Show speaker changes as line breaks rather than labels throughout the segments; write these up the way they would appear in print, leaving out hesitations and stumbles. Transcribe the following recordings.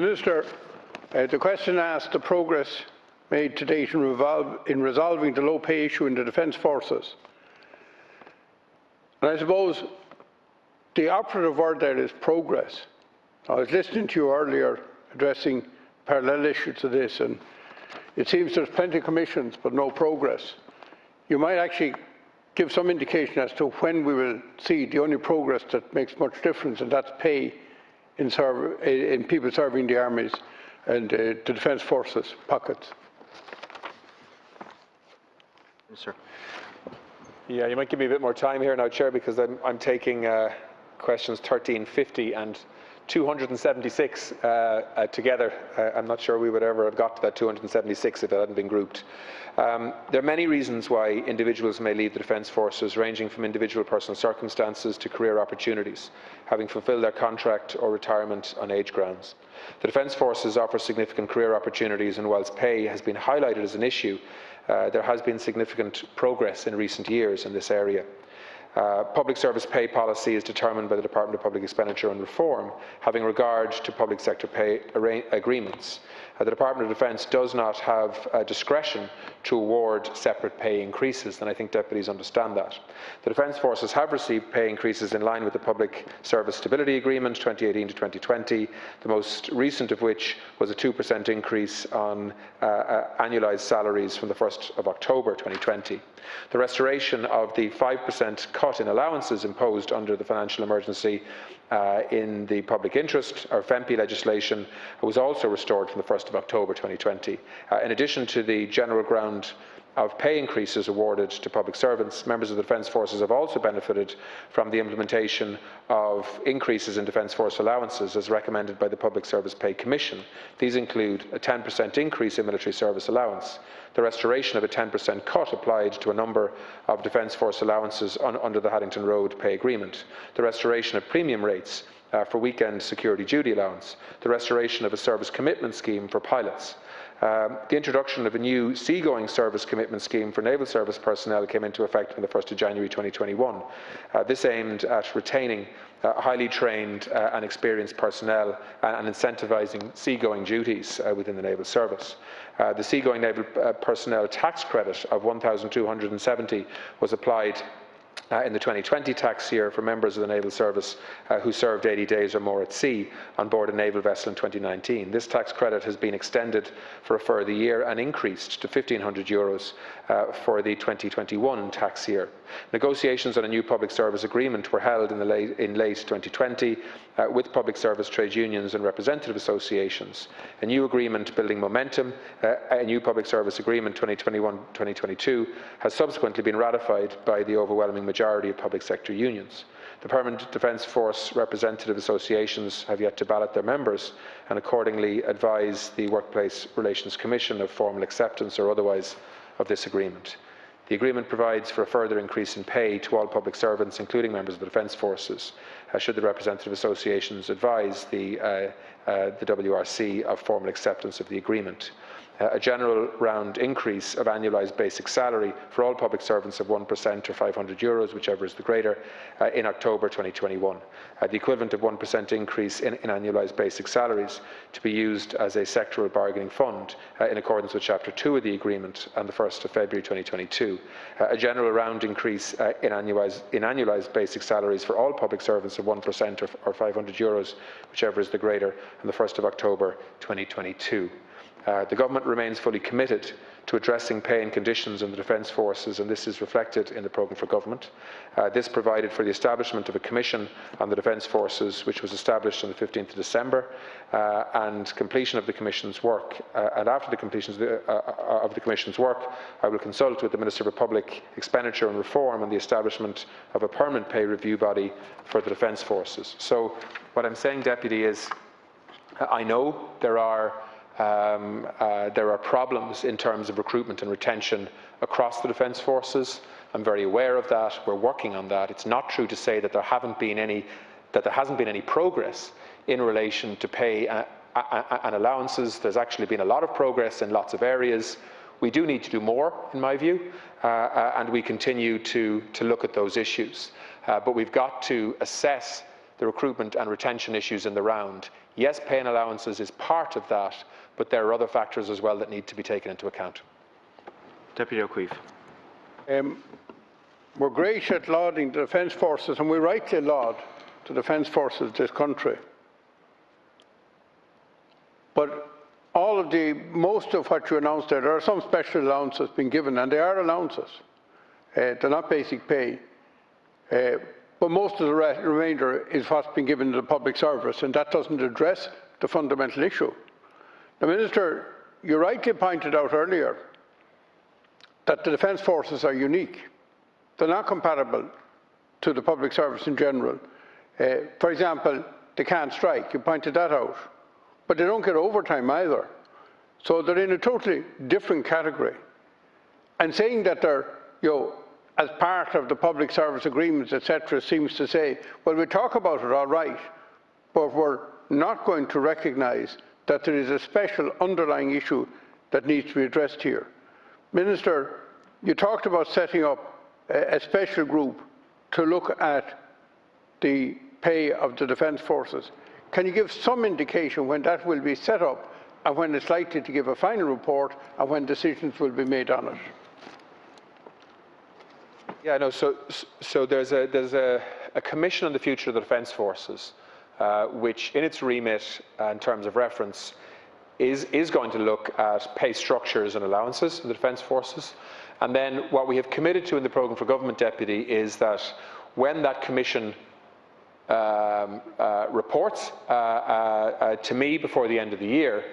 Minister, the question asked the progress made to date in resolving the low pay issue in the Defence Forces. And I suppose the operative word there is progress. I was listening to you earlier addressing parallel issues to this, and it seems there's plenty of commissions but no progress. You might actually give some indication as to when we will see the only progress that makes much difference, and that's pay in people serving the armies and the Defence Forces pockets.
Sir.
Yeah, you might give me a bit more time here now, Chair, because I'm taking questions 1350 and 276 together. I'm not sure we would ever have got to that 276 if it hadn't been grouped. There are many reasons why individuals may leave the Defence Forces, ranging from individual personal circumstances to career opportunities, having fulfilled their contract or retirement on age grounds. The Defence Forces offer significant career opportunities, and whilst pay has been highlighted as an issue, there has been significant progress in recent years in this area. Public service pay policy is determined by the Department of Public Expenditure and Reform, having regard to public sector pay agreements. The Department of Defence does not have discretion to award separate pay increases, and I think deputies understand that. The Defence Forces have received pay increases in line with the Public Service Stability Agreement 2018 to 2020, the most recent of which was a 2% increase on annualised salaries from the 1st of October 2020. The restoration of the 5% cut in allowances imposed under the financial emergency in the public interest, or FEMPI legislation, was also restored from the 1st of October 2020. In addition to the general ground of pay increases awarded to public servants, members of the Defence Forces have also benefited from the implementation of increases in Defence Force allowances as recommended by the Public Service Pay Commission. These include a 10% increase in military service allowance, the restoration of a 10% cut applied to a number of Defence Force allowances under the Haddington Road pay agreement, the restoration of premium rates for weekend security duty allowance, the restoration of a service commitment scheme for pilots. The introduction of a new seagoing service commitment scheme for naval service personnel came into effect on the 1st of January 2021. This aimed at retaining highly trained and experienced personnel and incentivising seagoing duties within the naval service. The seagoing naval personnel tax credit of $1,270 was applied in the 2020 tax year for members of the Naval Service who served 80 days or more at sea on board a naval vessel in 2019. This tax credit has been extended for a further year and increased to €1,500 for the 2021 tax year. Negotiations on a new public service agreement were held in late 2020 with public service trade unions and representative associations. A new agreement building momentum, a new public service agreement 2021-2022 has subsequently been ratified by the overwhelming majority of public sector unions. The Permanent Defence Force representative associations have yet to ballot their members and accordingly advise the Workplace Relations Commission of formal acceptance or otherwise of this agreement. The agreement provides for a further increase in pay to all public servants, including members of the Defence Forces, should the representative associations advise the WRC of formal acceptance of the agreement. A general round increase of annualised basic salary for all public servants of 1% or €500, whichever is the greater, in October 2021. The equivalent of 1% increase in annualised basic salaries to be used as a sectoral bargaining fund in accordance with Chapter 2 of the agreement on the 1st of February 2022. A general round increase in annualised basic salaries for all public servants of 1% or €500, whichever is the greater, on the 1st of October 2022. The Government remains fully committed to addressing pay and conditions in the Defence Forces, and this is reflected in the programme for government. This provided for the establishment of a commission on the Defence Forces, which was established on the 15th of December, and completion of the Commission's work. And after the completion of the Commission's work, I will consult with the Minister for Public Expenditure and Reform on the establishment of a permanent pay review body for the Defence Forces. So what I'm saying, Deputy, is I know there are problems in terms of recruitment and retention across the Defence Forces. I'm very aware of that. We're working on that. It's not true to say that there hasn't been any progress in relation to pay and allowances. There's actually been a lot of progress in lots of areas. We do need to do more, in my view, and we continue to look at those issues. But we've got to assess the recruitment and retention issues in the round. Yes, pay and allowances is part of that, but there are other factors as well that need to be taken into account.
Deputy Ó Cuív.
We're great at lauding the defence forces, and we rightly laud the defence forces of this country. But most of what you announced there are some special allowances being given, and they are allowances. They're not basic pay. But most of the remainder is what's been given to the public service, and that doesn't address the fundamental issue. The Minister, you rightly pointed out earlier that the defence forces are unique. They're not comparable to the public service in general. For example, they can't strike. You pointed that out. But they don't get overtime either. So they're in a totally different category. And saying that they're, as part of the public service agreements, etc., seems to say, well, we talk about it all right, but we're not going to recognise that there is a special underlying issue that needs to be addressed here. Minister, you talked about setting up a special group to look at the pay of the defence forces. Can you give some indication when that will be set up and when it's likely to give a final report and when decisions will be made on it?
Yeah, no, so there's a commission on the future of the defence forces, which in its remit, in terms of reference, is going to look at pay structures and allowances in the defence forces. And then what we have committed to in the programme for government deputy is that when that commission reports to me before the end of the year,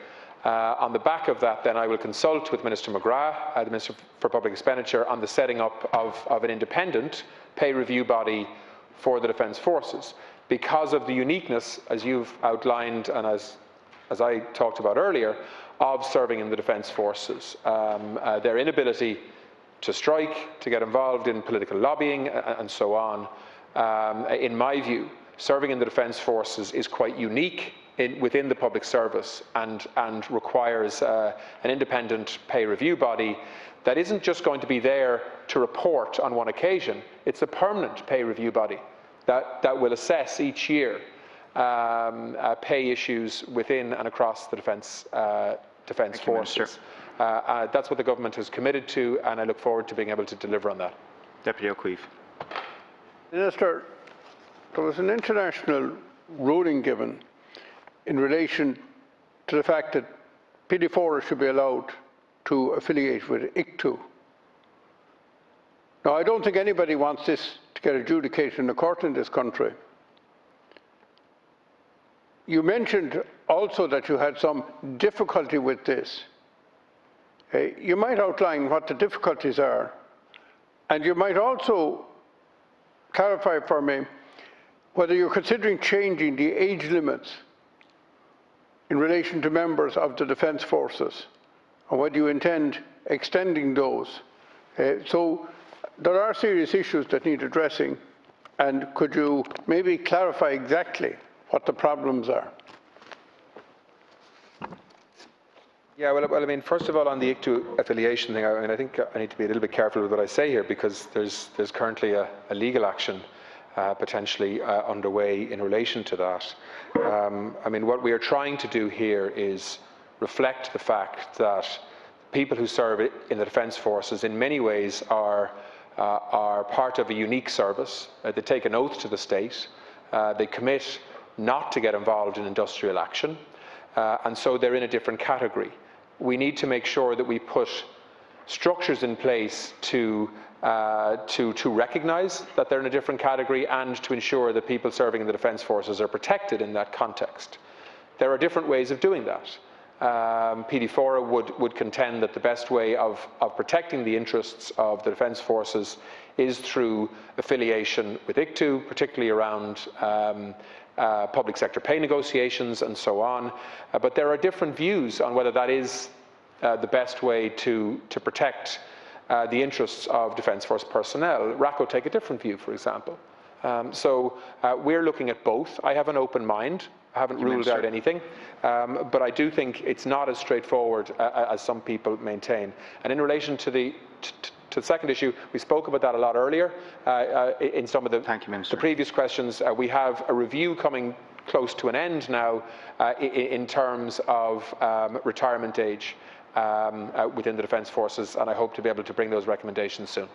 on the back of that, then I will consult with Minister McGrath, the Minister for Public Expenditure, on the setting up of an independent pay review body for the defence forces. Because of the uniqueness, as you've outlined and as I talked about earlier, of serving in the defence forces, their inability to strike, to get involved in political lobbying and so on, in my view, serving in the defence forces is quite unique within the public service and requires an independent pay review body that isn't just going to be there to report on one occasion. It's a permanent pay review body that will assess each year pay issues within and across the defence forces. That's what the government has committed to, and I look forward to being able to deliver on that.
Deputy Ó Cuív.
Minister, there was an international ruling given in relation to the fact that PD4 should be allowed to affiliate with ICTU. Now, I don't think anybody wants this to get adjudicated in the court in this country. You mentioned also that you had some difficulty with this. You might outline what the difficulties are, and you might also clarify for me whether you're considering changing the age limits in relation to members of the defence forces, and whether you intend extending those. So there are serious issues that need addressing, and could you maybe clarify exactly what the problems are?
Yeah, well, I mean, first of all, on the ICTU affiliation thing, I think I need to be a little bit careful with what I say here, because there's currently a legal action potentially underway in relation to that. I mean, what we are trying to do here is reflect the fact that people who serve in the defence forces in many ways are part of a unique service. They take an oath to the state. They commit not to get involved in industrial action, and so they're in a different category. We need to make sure that we put structures in place to recognise that they're in a different category and to ensure that people serving in the defence forces are protected in that context. There are different ways of doing that. PD4 would contend that the best way of protecting the interests of the defence forces is through affiliation with ICTU, particularly around public sector pay negotiations and so on. But there are different views on whether that is the best way to protect the interests of Defence Force personnel. RACO take a different view, for example. So we're looking at both. I have an open mind. I haven't ruled out anything, but I do think it's not as straightforward as some people maintain. And in relation to to the second issue, we spoke about that a lot earlier in some of the,
Thank you, Minister.
the previous questions. We have a review coming close to an end now in terms of retirement age within the Defence Forces, and I hope to be able to bring those recommendations soon.